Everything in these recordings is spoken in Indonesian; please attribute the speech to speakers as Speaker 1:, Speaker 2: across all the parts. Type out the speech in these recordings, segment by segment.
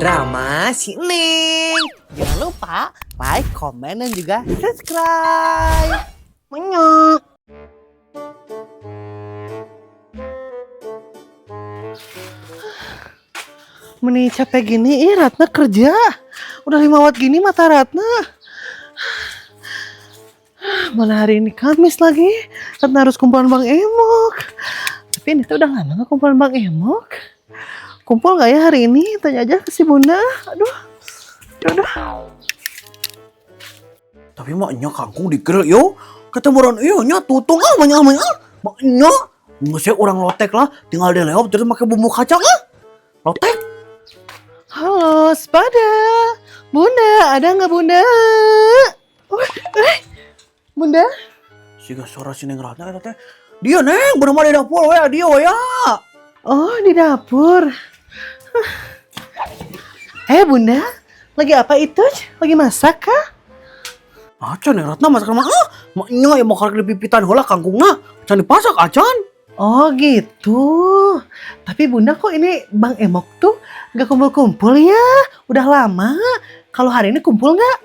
Speaker 1: Drama si Neng.
Speaker 2: Jangan lupa like, komen, dan juga subscribe. Menyok. Meni capek gini, Ratna kerja. Udah 5 watt gini mata Ratna. Mana hari ini Kamis lagi. Ratna harus kumpulan Bang Emok. Tapi ini tuh udah lama gak kumpulan Bang Emok. Kumpul gak ya hari ini? Tanya aja ke si Bunda. Aduh. Yaudah.
Speaker 3: Tapi maknya kangkung digerel yo. Ketemuran iyo nya tutung banyak maknya nggak orang lotek lah. Tinggal dileop terus pakai bumbu kacang lotek.
Speaker 2: Halo, Spada. Bunda, ada nggak Bunda? Bunda?
Speaker 3: Siga suara si Neng Ratna eta teh. Dia Neng, bener-bener di dapur we dia ya.
Speaker 2: Oh, di dapur. Bunda, lagi apa itu? Lagi masak kah?
Speaker 3: Acan Neng Ratna masak mah maknya yang mau karek dipipitan heula kangkungna. Can dipasak acan.
Speaker 2: Oh gitu. Tapi Bunda kok ini Bang Emok tuh gak kumpul-kumpul ya? Udah lama. Kalau hari ini kumpul gak?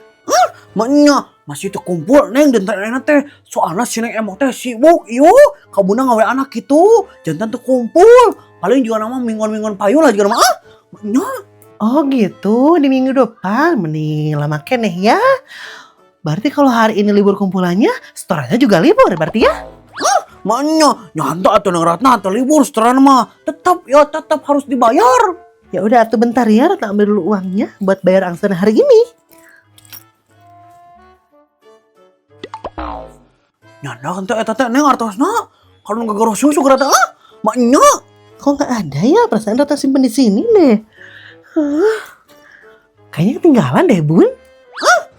Speaker 3: Maknya masih teu kumpul Neng dan enak teh. Soalnya si Neng Emok teh sibuk iyo. Kabuna ngawe anak gitu. Jantan teu kumpul. Paling juga nama mingguan-mingguan payu lah juga nama maknya.
Speaker 2: Oh gitu, di minggu depan. Mending lama keneh ya. Berarti kalau hari ini libur kumpulannya, setorannya juga libur berarti ya?
Speaker 3: Maknya nyantai atau Neng Ratna atau libur setoran mah tetap harus dibayar.
Speaker 2: Ya udah atuh bentar ya, Ratna ambil dulu uangnya buat bayar angsuran hari ini.
Speaker 3: Nyanda kan teh eta teh Neng artosna kalau ngagaro susu gerata maknya.
Speaker 2: Kok nggak ada ya? Perasaan Ratna simpen di sini deh. Kayaknya ketinggalan deh Bun.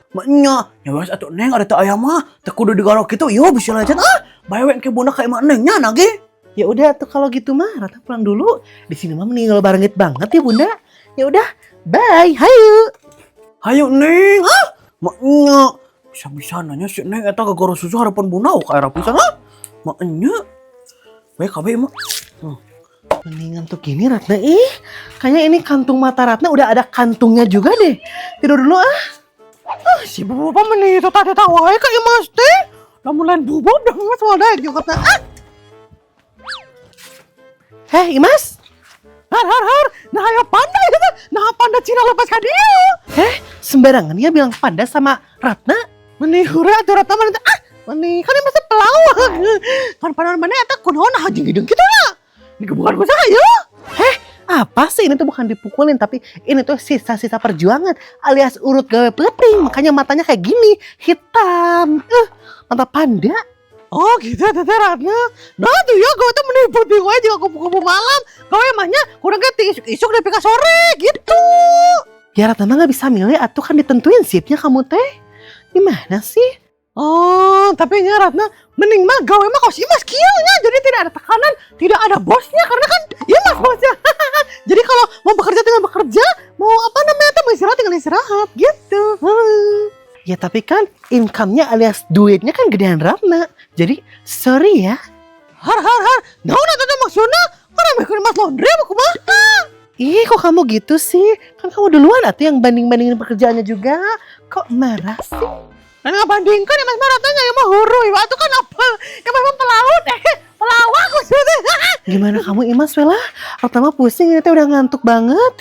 Speaker 3: Maknya nyawas atuh Neng ada teh aya mah teh kudu digaro kitu yo bisa lajan baewe ke bunda ka imah Nengnya nage.
Speaker 2: Ya udah tuh kalau gitu mah Ratna pulang dulu. Di sini mah meninggal barengit banget ya Bunda. Ya udah, bye. Hayu.
Speaker 3: Hayu Neng. Maknya bisa-bisa nanya si Neng eta gagaro susu harapan bunda ka era pisan maknya. Bae kabeh mah.
Speaker 2: Mendingan tuh gini Ratna kayaknya ini kantung mata Ratna udah ada kantungnya juga deh. Tidur dulu si Bobo meni itu tadi tahu wae ka Imas teh. Lamun lain Bobo udah Imas wadah juga kata. Imas. Har. Nah ayo panda itu. Nah panda Cina lepas ka dia. Sembarangan ya bilang panda sama Ratna. Meni hura atuh Ratna meni meni kan Imas pelawak. Kan panda mana eta kunaon hajing hidung kita lah. Ini bukan ku saya. Apa sih ini tuh bukan dipukulin tapi ini tuh sisa-sisa perjuangan alias urut gawe peting. Makanya matanya kayak gini, hitam. Mata panda. Oh gitu Tete Ratna. Nah tuh ya gue tuh menipu gue juga kupu-kupu malam. Gue emangnya kurang ganti isuk-isuk dari pika sore gitu. Ya Ratna mah gak bisa milih atuh kan ditentuin shiftnya kamu teh. Gimana sih? Oh, tapi nya Ratna mending mah gawe mah kos Imas kieunya. Jadi tidak ada tekanan, tidak ada bosnya karena kan Imas bosnya. Jadi kalau mau bekerja tinggal bekerja, mau apa namanya tuh mau istirahat tinggal istirahat gitu. Ya tapi kan income-nya alias duitnya kan gedean Ratna. Jadi sorry ya. Har. Naon eta maksudna? Karena bikin Mas laundry apa kumaha? Ih kok kamu gitu sih? Kan kamu duluan atuh yang banding-bandingin pekerjaannya juga. Kok marah sih? Kan ngebandingkan ya Mas Ratna ya mah huru. Itu kan apa? Ya memang pelaut pelawak maksudnya. Gimana kamu Imas Wela? Pertama pusing ini udah ngantuk banget.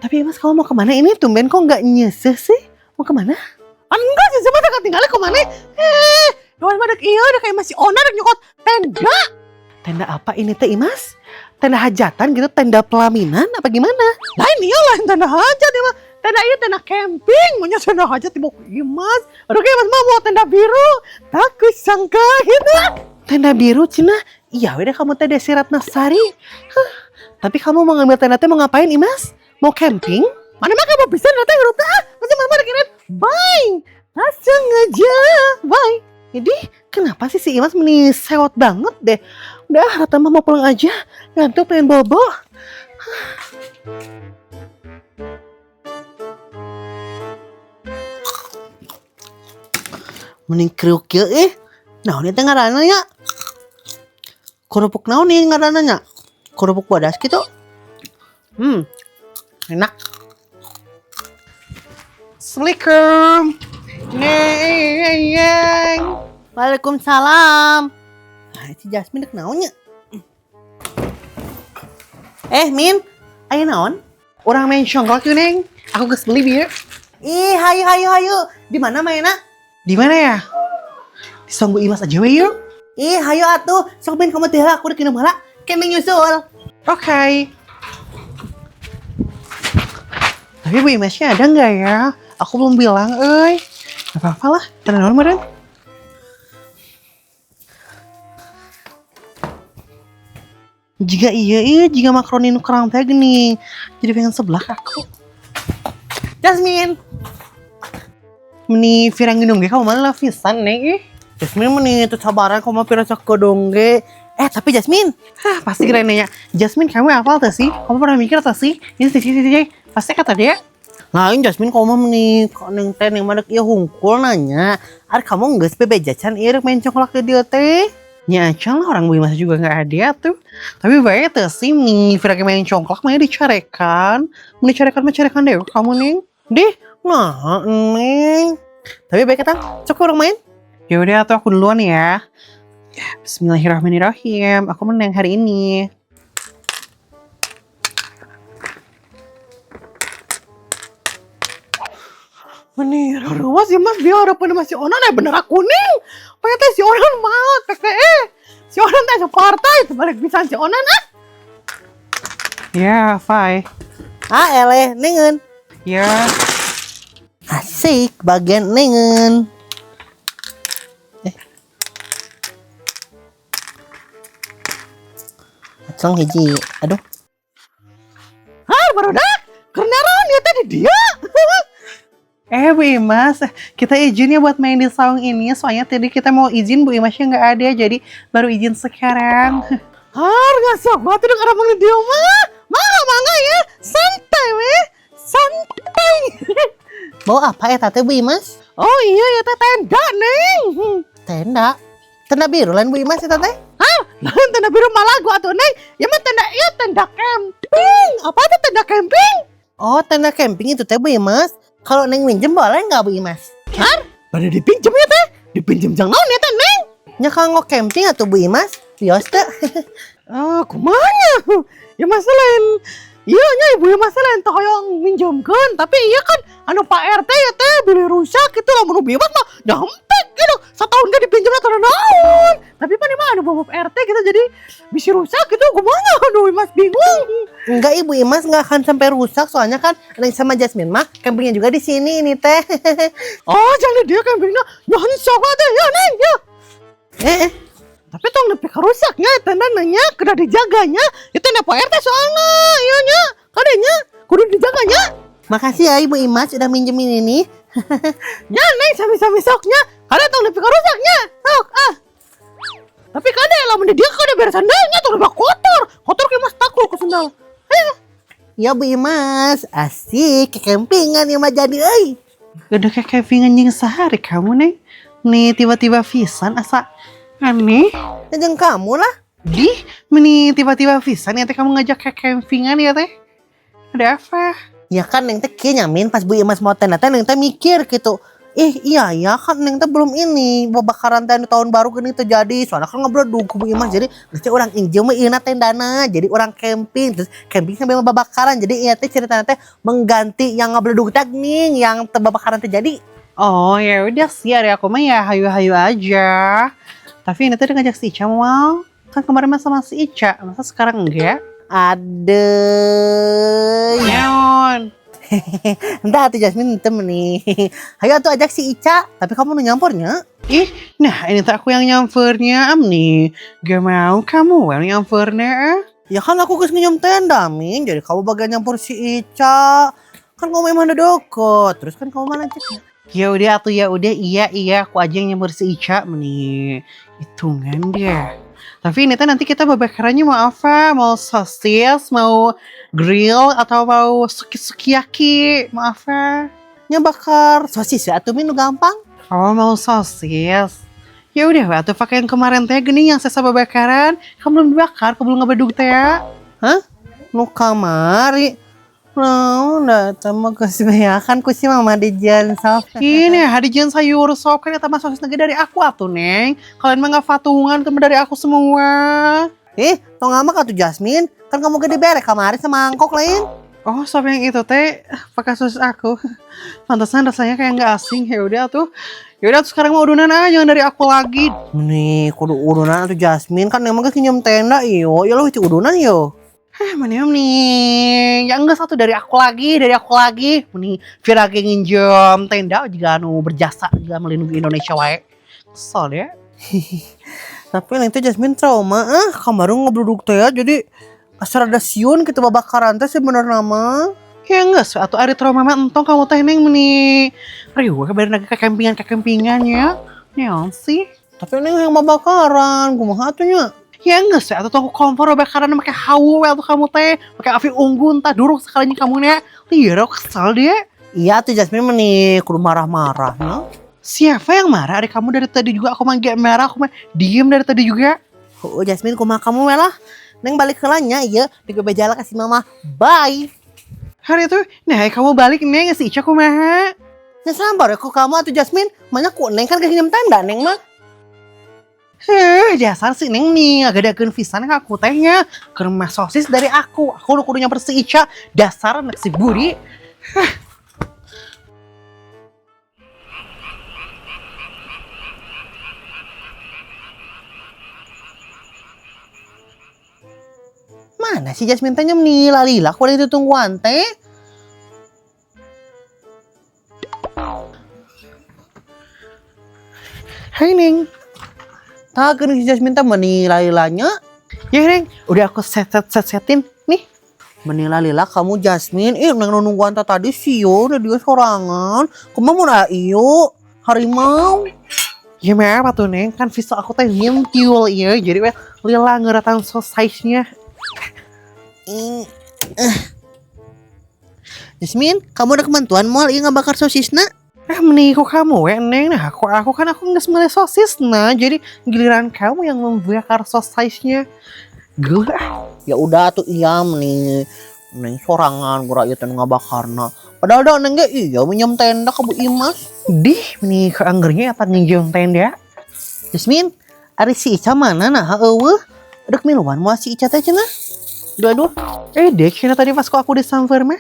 Speaker 2: Tapi Imas kamu mau kemana ini? Tumben kok nggak nyeseh sih? Mau kemana? Enggak sih sama tak tinggalnya kemana? Kawan madek iya udah kayak masih owner nyokot tenda. Tenda apa ini teh Imas? Tenda hajatan gitu, tenda pelaminan apa gimana? Lain iyalah tenda hajat ya mah. Tenda iya tenda camping, maunya tenda hajat tiba Imas. Aduh kayak Mas mau tenda biru. Takut sangka gitu. Tenda biru Cina. Iya udah kamu teh Desi Ratnasari. Tapi kamu mau ngambil tenda teh mau ngapain Imas? Mau camping? Mana mah kamu bisa teh huruf masih Mas kirim. Bye. Langsung aja. Bye. Jadi kenapa sih si Imas meni sewot banget deh. Udah Ratna mau pulang aja. Ngantuk pengen bobo. Mending kriuk ya naon teh ngaranna nya? Kerupuk naon nih ngaranna nya? Kerupuk wadas gitu. Enak. Assalamualaikum. Neng.
Speaker 1: Waalaikumsalam. Nah, si Jasmine dek naonnya? Min, ayo naon?
Speaker 2: Orang main congklak yuk, Neng. Aku geus beli bieu.
Speaker 1: Ih, hayu. Di mana mainna?
Speaker 2: Di mana ya? Di Songgu Imas aja we yuk.
Speaker 1: Ih, hayu atuh. Sok main kamu teh aku dikina bala. Kemeng nyusul.
Speaker 2: Oke. Tapi Bu Imasnya ada nggak ya? Aku belum bilang, Gak apa-apa lah, tenang meren. Jika makaroni nu kerang teh gini, jadi pengen sebelah aku.
Speaker 1: Jasmine.
Speaker 2: Meni firang minum ge kamu mana lah pisan Neng.
Speaker 1: Jasmine meni itu sabaran kamu pira cak kedong ge. Tapi Jasmine.
Speaker 2: Pasti kira nanya. Jasmine kamu hafal tuh sih? Kamu pernah mikir tuh sih? Ini sih. Pasti kata dia.
Speaker 1: Lain Jasmine kamu meni neng teh neng madek ieu hungkul nanya. Ari kamu geus bebejacan ieu main congklak di dieu teh.
Speaker 2: Ya acan lah orang Bu Imas juga gak ada tuh. Tapi baik tuh sih nih firang main congklak mah dicarekan. Mencarekan deh kamu Neng.
Speaker 1: Deh, nah neng. Tapi baik kata, cok orang main.
Speaker 2: Ya udah tuh aku duluan ya. Bismillahirrahmanirrahim. Aku menang hari ini.
Speaker 3: Bener, awas ya mas, biar harapan masih onan bener aku nih. Pokoknya si onan mau, si onan teh separtai, sebalik bisa si onan
Speaker 2: Ya, Fai.
Speaker 1: Eleh, nengen.
Speaker 2: Ya.
Speaker 1: Asik, bagian nengen. Acang hiji, aduh.
Speaker 3: Baru dah, kenaran ya tadi dia.
Speaker 2: Bu Imas, kita izin ya buat main di saung ini. Soalnya tadi kita mau izin Bu Imasnya nggak ada, jadi baru izin sekarang.
Speaker 3: Nggak sok banget udah karena di dia mah. Mangga ya, santai weh, santai.
Speaker 1: Mau apa ya tante Bu Imas?
Speaker 3: Oh iya ya teh tenda neng.
Speaker 1: Tenda biru lain Bu Imas ya tante?
Speaker 3: Lain tenda biru malah gua tuh neng. Ya mah tenda camping. Apa tuh tenda camping?
Speaker 1: Oh tenda camping itu teh Bu Imas. Kalau neng minjem boleh nggak Bu Imas?
Speaker 3: Pada dipinjem ya teh. Dipinjem jang naon ya teh neng.
Speaker 1: Nya kanggo camping atau Bu Imas? Bios teh.
Speaker 3: Kumanya? Ya masalahin. Iya nya ibu ya masalahin toyong minjemkeun, tapi iya kan anu Pak RT ya teh beli rusak gitu lamun bebas mah nyampe gitu. Setahun gak dipinjem atau naon. Tapi pan mah anu bapak RT gitu jadi bisa rusak gitu kumanya aduh Imas bingung.
Speaker 1: Enggak Ibu Imas nggak akan sampai rusak soalnya kan Neng sama Jasmine mah campingnya juga di sini ini teh.
Speaker 3: Jangan dia campingnya nyahan sok teh ya Neng ya. Tapi tong nepi ka rusaknya tenda nanya kudu dijaganya. Itu tenda Pak RT soalnya iya nya. Kadenya kudu dijaganya.
Speaker 1: Makasih ya Ibu Imas udah minjemin ini.
Speaker 3: Ya Neng sami-sami soknya. Kada tong nepi ka rusaknya. Sok Tapi kada lamun dia kada beres sandalnya tong lebih kotor. Kotor ke Mas takul ke sandal.
Speaker 1: Ya Bu Imas, asik ke campingan ya mah jadi euy.
Speaker 2: Udah kayak campingan yang sehari kamu Neng. Nih tiba-tiba pisan asa aneh.
Speaker 1: Jeung kamu lah.
Speaker 2: Meni tiba-tiba pisan ya teh kamu ngajak kayak campingan ya teh. Ada apa?
Speaker 1: Ya kan Neng teh kieu nyamin pas Bu Imas mau tenda teh Neng teh mikir gitu. Iya ya kan Neng teh belum ini babakaran teh tahun baru gini terjadi. Soalnya kan ngebledug ku Bu Imas jadi geus orang injem mah ieu tendana. Jadi orang camping terus camping sambil babakaran. Jadi ieu teh ceritana teh mengganti yang ngebledug teh ning yang teu babakaran terjadi.
Speaker 2: Oh ya udah sih hari aku mah ya hayu-hayu aja. Tapi ini tadi ngajak si Ica mau. Kan kemarin sama si Ica, masa sekarang enggak?
Speaker 1: Adeuy.
Speaker 2: Neon.
Speaker 1: Entah tuh Jasmine temen nih. Ayo tuh ajak si Ica, tapi kamu nu nyampurnya.
Speaker 2: Nah ini tuh aku yang nyampernya nih. Gak mau kamu yang nyampernya.
Speaker 1: Ya kan aku geus nginjem tenda, Min. Jadi kamu bagian nyampur si Ica. Kan kamu emang udah deket. Terus kan kamu mana ceknya.
Speaker 2: Ya udah iya aku aja yang nyamper si Ica nih. Hitungan dia. Tapi ini nanti kita babakarannya mau apa? Mau sosis, mau grill atau mau sukiyaki? Mau apa?
Speaker 1: Nya bakar sosis ya atuh Min nu gampang.
Speaker 2: Oh mau sosis. Ya udah atuh pakai yang kemarin teh gini yang sesa babakaran. Kamu belum dibakar, kamu belum ngebedug teh.
Speaker 1: Nu kamari. Nah, udah temu kesebayakan ku si mama di jalan sop.
Speaker 2: Ini hadijan sayur sop kan eta mah sosis nage dari aku atuh Neng. Kalian mah nggak patungan kan dari aku semua.
Speaker 1: Tong ngambek atuh Jasmine. Kan kamu gede berek kemarin sama mangkok lain.
Speaker 2: Oh, sop yang itu teh pakai sosis aku. Pantesan rasanya kayak nggak asing. Ya udah tuh. Ya udah sekarang mau udunan aja yang dari aku lagi.
Speaker 1: Nih, kudu udunan atuh Jasmine kan emang kenyam tenda iyo. Ya lo itu udunan yo.
Speaker 2: Mana nih? Ya enggak satu dari aku lagi. Nih, Vira lagi nginjem tenda juga anu berjasa juga melindungi Indonesia wae. Kesel ya.
Speaker 1: Tapi lain teh Jasmine trauma kemarin ngobrol teh jadi asal ada siun kita babakaran teh sebenarnya nama.
Speaker 2: Ya enggak suatu hari trauma mah entong kamu teh neng meni. Riuh kabarin lagi ke kempingan ya. Neon sih.
Speaker 1: Tapi neng yang babakaran, kumaha atunya?
Speaker 2: Ya enggak sih, atau aku kompor bakaran pakai hawu atau kamu teh pakai api unggun tah duruk sekalinya kamu nya. Liar aku kesal dia.
Speaker 1: Iya tuh Jasmine meni kudu marah-marah no.
Speaker 2: Siapa yang marah? Adik kamu dari tadi juga aku manggil marah, aku mah diem dari tadi juga.
Speaker 1: Oh Jasmine kumaha kamu lah. Neng balik ke lanya iya, digebejala kasih mama. Bye.
Speaker 2: Hari itu, nah kamu balik nih ngasih Ica kumaha.
Speaker 1: Nah sabar ya ku kamu atuh Jasmine. Banyak ku neng kan kehinyam tanda neng mah.
Speaker 2: Dasar si Neng nih agak ada pisan ke aku tehnya. Ke rumah sosis dari aku. Aku udah kudunya si Ica. Dasar anak si Budi.
Speaker 1: Mana si Jasmine tanya menila-lila ku itu tungguan teh.
Speaker 2: Hai Neng.
Speaker 1: Tak gini si Jasmine teh menila-lilanya.
Speaker 2: Ya Neng, udah aku setin nih.
Speaker 1: Menila-lila kamu Jasmine. Neng nungguan tadi sih yo udah dia sorangan. Kumaha mau na iyo harimau.
Speaker 2: Ya mah apa tuh Neng, kan visual aku teh ngintil ya. Jadi weh lila ngeratan size-nya.
Speaker 1: Jasmine, kamu ada kemantuan mal iya ngabakar sosisna?
Speaker 2: Meniku kamu Neng. Nah aku kan nggak semuanya sosis nah. Jadi giliran kamu yang membakar size-nya. Gila.
Speaker 1: Ya udah tuh iya meni neng sorangan gura ieu teh ngabakarna. Padahal dah neng ge iya minjem tenda ka Bu Imas.
Speaker 2: Dih, nih keanggernya apa nginjem tenda?
Speaker 1: Jasmine, ari si Ica mana nah eueuh? Adek miluan moal si Ica teh cenah. Aduh.
Speaker 2: Dek, cina tadi pas aku disamper mah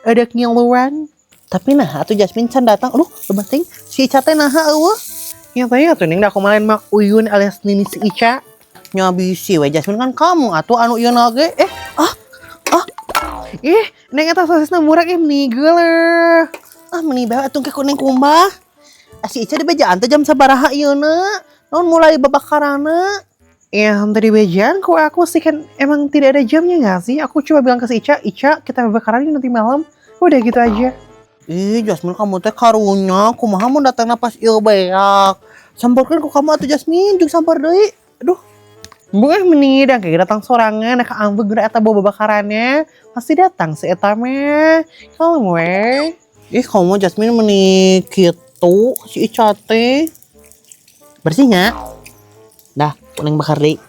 Speaker 2: ada ngiluan.
Speaker 1: Tapi nah atuh Jasmine can datang. Aduh, lebating si Ica teh nah eueuh.
Speaker 2: Yang tanya tuh Neng, aku malain mak Uyun alias Nini si Ica.
Speaker 1: Nya bisi we Jasmine kan kamu atuh anu ieu ge.
Speaker 2: Neng eta sosisna murah nih geuleuh.
Speaker 1: Meni bae atuh ke kuning kumbah. Si Ica di bejaan teh jam sabaraha ieuna? Naon mulai babakarana?
Speaker 2: Ya tadi bejaan kok aku sih kan emang tidak ada jamnya gak sih? Aku coba bilang ke si Ica kita bakaran nanti malam. Udah gitu aja.
Speaker 1: Jasmine kamu teh karunya kumaha mun datangna pas ieu beak. Samperkeun ku kamu atuh Jasmine jeung sampar deui. Aduh.
Speaker 2: Bukan meni dan kayak datang sorangan nah keambeg geura eta bawa bakarannya. Pasti datang si eta mah. Kamu weh.
Speaker 1: Kamu Jasmine meni kitu si Ica teh. Bersih nya? Dah, kuning bakar deui.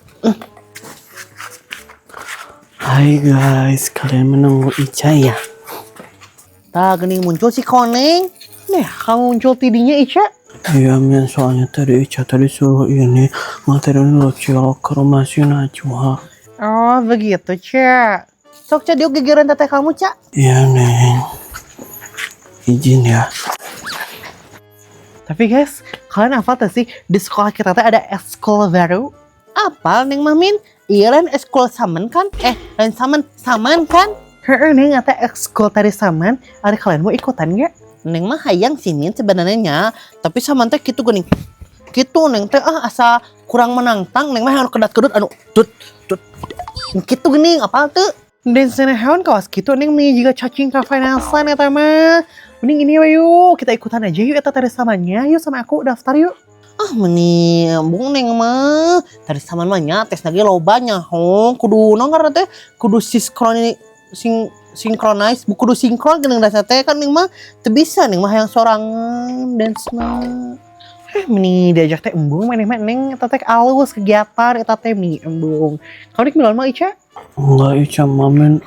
Speaker 3: Hai guys, kalian menunggu Ica ya?
Speaker 1: Tah geuning muncul si Koneng.
Speaker 2: Nah, kamu muncul tidinya Ica.
Speaker 3: Iya men, soalnya tadi Ica tadi suruh ini nganterin Lucil ke rumah si Najwa.
Speaker 2: Oh begitu Ca.
Speaker 1: Sok Ca diuk gegeran teteh kamu Ca.
Speaker 3: Iya Neng, izin ya.
Speaker 2: Tapi guys, kalian apa tuh sih di sekolah kita tuh ada eskul baru?
Speaker 1: Apal Neng Mamin? Iya lain eskul saman kan? Lain saman kan?
Speaker 2: Neng ada ekskul tari saman. Ada kalian mau ikutan gak?
Speaker 1: Neng mah hayang sih Min sebenarnya, tapi saman teh kitu geuning. Kitu Neng teh asa kurang menantang, Neng mah anu kedat-kedut anu tut. Kitu geuning apal teu?
Speaker 2: Dan senahan kawas gitu Neng meni juga cacing ka finansan eta mah. Mending ini yuk kita ikutan aja yuk eta tari samannya. Yuk sama aku daftar yuk.
Speaker 1: Meni bung Neng mah tari saman mah nya tes lagi loba nya hong. Kudu naon karena teh kudu sinkronize kudu sinkron geuning dasar teh kan Neng mah teu bisa Neng mah yang sorangan dance mah.
Speaker 2: Meni diajak teh embung maneh mah Neng eta teh alus kegiatan eta teh meni embung. Kau dik milon mah Ica?
Speaker 3: Enggak, Ica mamen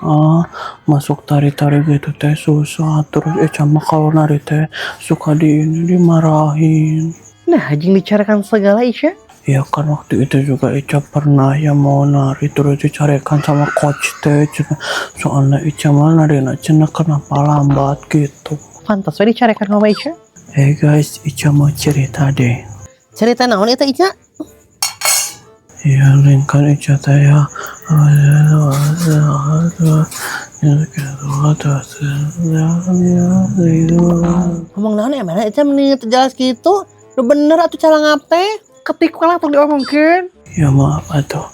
Speaker 3: masuk tari-tari gitu teh susah. Terus Ica mah kalau nari teh suka dimarahin.
Speaker 2: Nah, anjing dicarakan segala Ica.
Speaker 3: Ya kan waktu itu juga Ica pernah ya mau nari terus dicarikan sama coach teh cenah. Soalnya Ica mah nari cenah kenapa lambat gitu.
Speaker 2: Pantas we dicarakan sama Ica.
Speaker 3: Guys, Ica mau cerita deh.
Speaker 1: Cerita naon eta Ica?
Speaker 3: Ya kan Ica teh ya.
Speaker 1: Ngomong naon ya mana Ica meni jelas gitu. Udah bener atuh cara ngapte.
Speaker 2: Ketik lah tuh diomongkeun.
Speaker 3: Ya maaf atuh.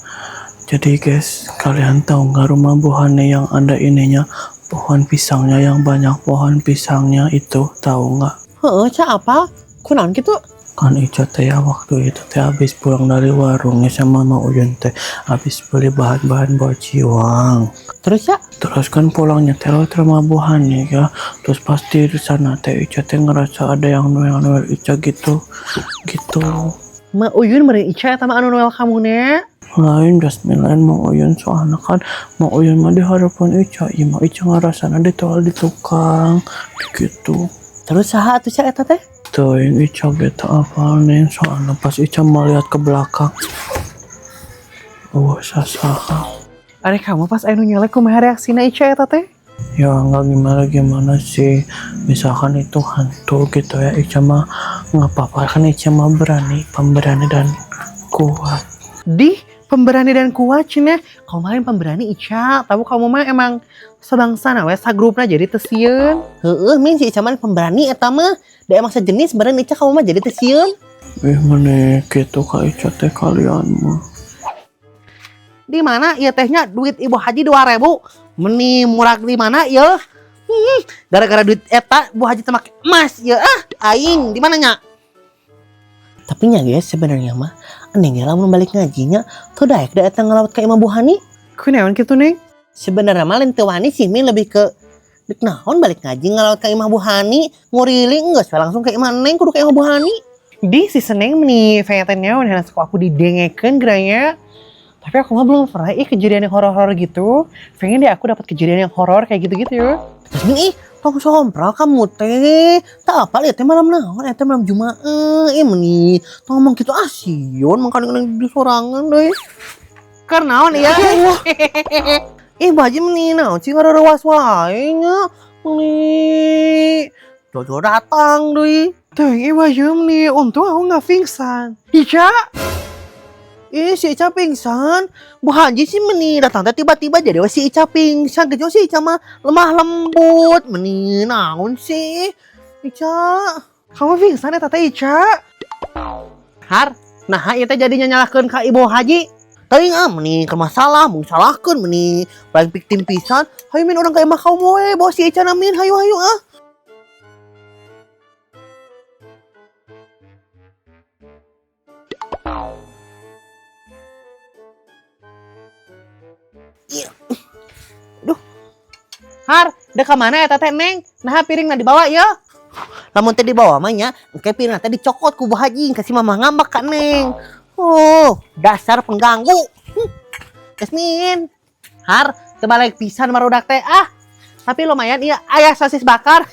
Speaker 3: Jadi guys, kalian tahu nggak rumah buahnya yang ada ininya pohon pisangnya yang banyak pohon pisangnya itu tahu nggak?
Speaker 1: Heeh, Ca apa? Kunaon gitu?
Speaker 3: Kan Ica teh ya waktu itu teh habis pulang dari warungnya sama Mama Uyun teh habis beli bahan-bahan buat jiwang.
Speaker 1: Terus ya?
Speaker 3: Terus kan pulangnya teh lewat rumah buahnya ya. Terus pasti di sana teh Ica teh ngerasa ada yang noel-noel Ica gitu.
Speaker 2: Ma Uyun meureun Ica eta mah anu noel kamuna.
Speaker 3: Lain Jasmine lain Mang Uyun soalnya kan Mang Uyun mah di harapan Ica iya mah Ica ngerasana di tukang gitu.
Speaker 1: Terus saha atuh Ca eta teh?
Speaker 3: Tuh yang Ica gitu apa nih soalnya pas Ica melihat ke belakang sasaha.
Speaker 2: Are kamu pas anu nyelek kumaha reaksina Ica eta teh?
Speaker 3: Ya nggak gimana sih, misalkan itu hantu gitu ya Ica mah nggak apa-apa kan Ica mah pemberani dan kuat.
Speaker 2: Di pemberani dan kuat cenah. Kemarin pemberani Ica, tahu kamu mah emang sebangsana we sagrupna jadi teu sieun.
Speaker 1: Heeh, min si Ica mah pemberani eta mah. Da emang sejenis beren Ica kamu mah jadi teu sieun.
Speaker 3: Mana gitu Kak Ica teh kalian mah.
Speaker 1: Di mana ieu tehnya duit Ibu Haji 2.000. Meni murah di mana ya? Gara-gara duit eta Bu Haji teh make emas ya. Aing di mana nya? Tapi nya guys sebenarnya mah eneng ya lamun balik ngajinya tuh daek da eta ngelawat ka Imam Buhani.
Speaker 2: Kunaon kitu Neng?
Speaker 1: Sebenarnya mah lain teu wani sih min lebih ke dek naon balik ngaji ngelawat ka Imam Buhani nguriling geus langsung ka Imam Neng kudu ka Imam Buhani.
Speaker 2: Di si Seneng meni feyatannya udah suka aku didengekeun geranya. Tapi aku mah belum pernah kejadian yang horor-horor gitu. Pengen deh aku dapat kejadian yang horor kayak gitu-gitu ya.
Speaker 1: Terus min tong sompral kamu teh. Tak apa lihat teh malam naon eta malam Jumaah. Meni tong ngomong gitu sion mangkana di sorangan deui. Karena naon ya? Bu Haji meni naon sih ngararewas wae nya. Meni Jojo datang deui.
Speaker 2: Tuh, Iwa Jum nih, untung aku nggak pingsan. Ica,
Speaker 1: Si Ica pingsan. Bu Haji sih meni datang teh tiba-tiba jadi si Ica pingsan. Kejo si Ica mah lemah lembut. Meni naon sih? Ica.
Speaker 2: kamu pingsan ya Tata Ica?
Speaker 1: Har, nah ieu teh jadinya nyalahkeun ka Ibu Haji. Teuing meni keur masalah, mung salahkeun meni. Paling victim pisan. Hayu min urang ka imah kaum we, bawa si Ica namin. Hayu Har, dek ka mana eta teh Neng? Nah piringna dibawa ya. Lamun teh dibawa mah nya, engke piringna teh dicokot ku Bu Haji, kasih mamah ngambek ka Neng. Oh, dasar pengganggu. Kesmin. Har, teu balik pisan marudak teh. Tapi lumayan ieu aya sosis bakar.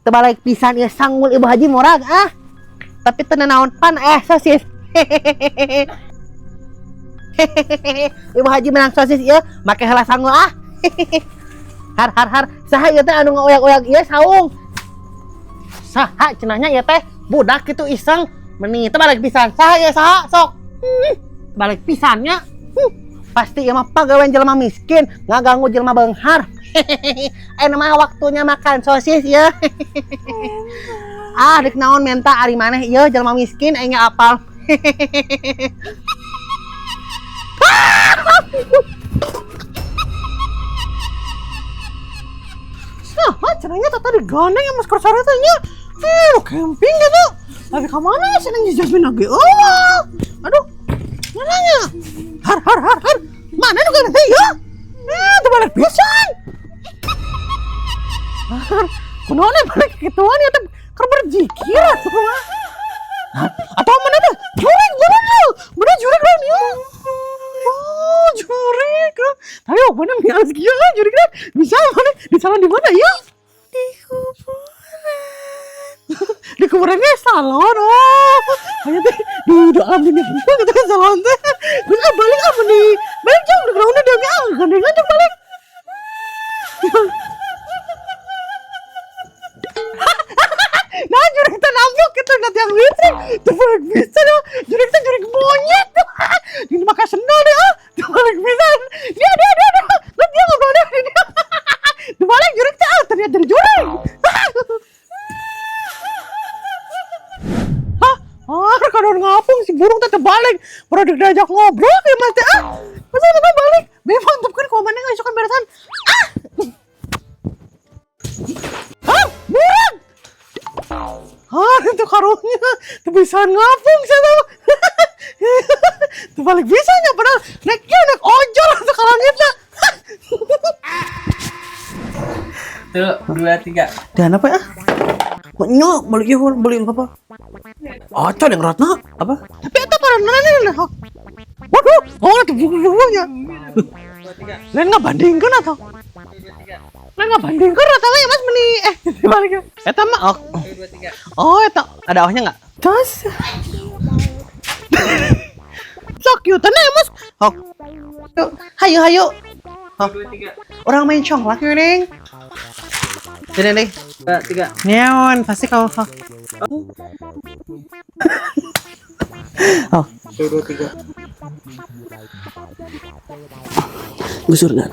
Speaker 1: Teu balik pisan ieu sanggul Ibu Haji morag Tapi teu naon pan sosis. Ibu Haji menang sosis ieu make heula sanggul Har saha ieu teh anu ngaoyak-oyak ieu saung. Saha cenahnya ieu teh budak kitu iseng meni teu balik pisan. Saha ieu saha sok. Balik pisannya. Pasti ieu mah pagawean jelema miskin, ngaganggu jelema beunghar. Mah waktunya makan sosis ya. Dek naon menta ari maneh ieu jelema miskin aing apal. Cenanya tata digandeng ya mas korsare teh nya. Camping gitu. Lagi ka mana ya seneng Jasmine lagi? Aduh. Mananya? Har. Mana nu gandeng teh ya? Teu balik pisan. Kunaon balik kituan ya teh keur berzikir atuh. Atau mana teh? Jurek lawan ya. Mana jurek lawan ya?
Speaker 2: Oh, jurik. Ayo, mana nih harus gila jurik kan? Bisa mana? Di sana di mana ya?
Speaker 1: Di kuburan.
Speaker 2: Di kuburannya salon. Oh, kayak di alam dunia kita gitu kan salon teh. Terus balik apa nih? Balik jauh udah udah gandengan aja balik. Nah, jurik kita nambuk kita nggak yang listrik. Tuh balik bisa dong. Jurik kita jurik monyet. Ini makan sendal deh ah. Tuh balik bisa. Dia. Lihat dia ngobrol deh. Tuh balik jurik kita ah ternyata dari jurik. Hah? Ah, kadang ngapung si burung tetep balik. Pernah diajak ngobrol kayak mas teh ah. Masa tetep balik? Memang tuh kan komennya nggak isukan beresan. Ah. Ah, burung. Ah, itu karungnya bisa ngapung sih tuh. Tuh balik bisanya padahal naik ojol tuh karungnya.
Speaker 4: Tuh, 2, 3.
Speaker 3: Dan apa ya? Nya balik ya beli apa? Aca yang Ratna apa?
Speaker 2: Tapi itu pada nanya. Waduh, oh itu buku-bukunya. Lain nggak bandingkan atau? Lain nggak bandingkan atau ya mas meni baliknya. Eta mah oh eta ada awalnya nggak? Tas. So cute nih mas. Oh, hayo. Oh, orang main congklak ya neng. Jadi nih.
Speaker 4: 2, 3.
Speaker 2: Nyawan pasti kau. Oh.
Speaker 4: 2, 3.
Speaker 3: Gusur dan.